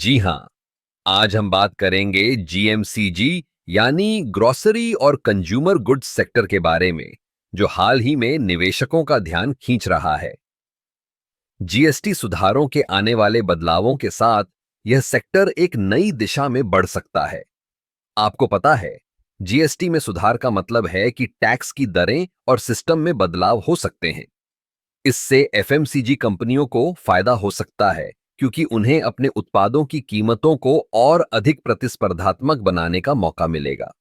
जी हाँ, आज हम बात करेंगे जीएमसीजी यानी ग्रोसरी और कंज्यूमर गुड्स सेक्टर के बारे में, जो हाल ही में निवेशकों का ध्यान खींच रहा है। जीएसटी सुधारों के आने वाले बदलावों के साथ यह सेक्टर एक नई दिशा में बढ़ सकता है। आपको पता है, जीएसटी में सुधार का मतलब है कि टैक्स की दरें और सिस्टम में बदलाव हो सकते हैं। इससे एफएमसीजी कंपनियों को फायदा हो सकता है, क्योंकि उन्हें अपने उत्पादों की कीमतों को और अधिक प्रतिस्पर्धात्मक बनाने का मौका मिलेगा।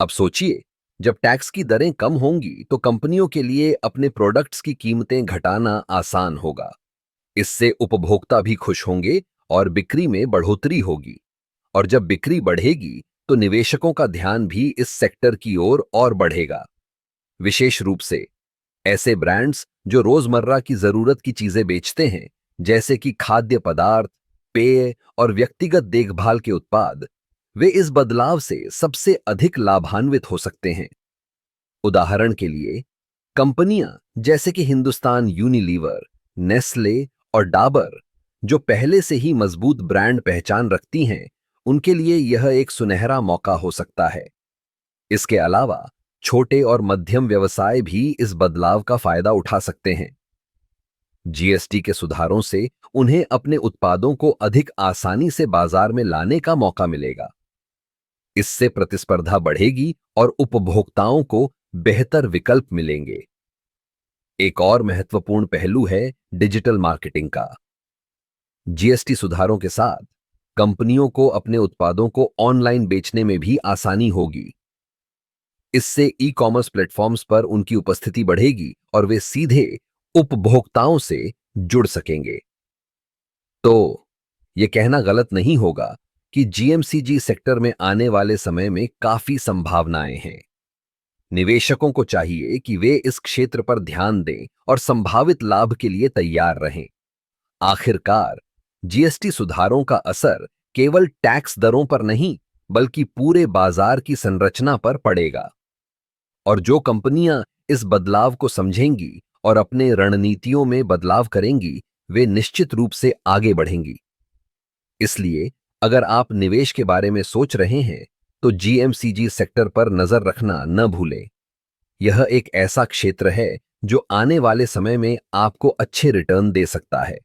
अब सोचिए, जब टैक्स की दरें कम होंगी तो कंपनियों के लिए अपने प्रोडक्ट्स की कीमतें घटाना आसान होगा। इससे उपभोक्ता भी खुश होंगे और बिक्री में बढ़ोतरी होगी। और जब बिक्री बढ़ेगी तो निवेशकों का ध्यान भी इस सेक्टर की ओर और बढ़ेगा। विशेष रूप से ऐसे ब्रांड्स जो रोजमर्रा की जरूरत की चीजें बेचते हैं, जैसे कि खाद्य पदार्थ, पेय और व्यक्तिगत देखभाल के उत्पाद, वे इस बदलाव से सबसे अधिक लाभान्वित हो सकते हैं। उदाहरण के लिए, कंपनियां जैसे कि हिंदुस्तान यूनिलीवर, नेस्ले और डाबर, जो पहले से ही मजबूत ब्रांड पहचान रखती हैं, उनके लिए यह एक सुनहरा मौका हो सकता है। इसके अलावा छोटे और मध्यम व्यवसाय भी इस बदलाव का फायदा उठा सकते हैं। जीएसटी के सुधारों से उन्हें अपने उत्पादों को अधिक आसानी से बाजार में लाने का मौका मिलेगा। इससे प्रतिस्पर्धा बढ़ेगी और उपभोक्ताओं को बेहतर विकल्प मिलेंगे। एक और महत्वपूर्ण पहलू है डिजिटल मार्केटिंग का। जीएसटी सुधारों के साथ कंपनियों को अपने उत्पादों को ऑनलाइन बेचने में भी आसानी होगी। इससे ई कॉमर्स प्लेटफॉर्म्स पर उनकी उपस्थिति बढ़ेगी और वे सीधे उपभोक्ताओं से जुड़ सकेंगे। तो यह कहना गलत नहीं होगा कि जीएमसीजी सेक्टर में आने वाले समय में काफी संभावनाएं हैं। निवेशकों को चाहिए कि वे इस क्षेत्र पर ध्यान दें और संभावित लाभ के लिए तैयार रहें। आखिरकार, जीएसटी सुधारों का असर केवल टैक्स दरों पर नहीं, बल्कि पूरे बाजार की संरचना पर पड़ेगा। और जो कंपनियां इस बदलाव को समझेंगी और अपने रणनीतियों में बदलाव करेंगी, वे निश्चित रूप से आगे बढ़ेंगी। इसलिए अगर आप निवेश के बारे में सोच रहे हैं, तो जीएमसीजी सेक्टर पर नजर रखना न भूलें। यह एक ऐसा क्षेत्र है जो आने वाले समय में आपको अच्छे रिटर्न दे सकता है।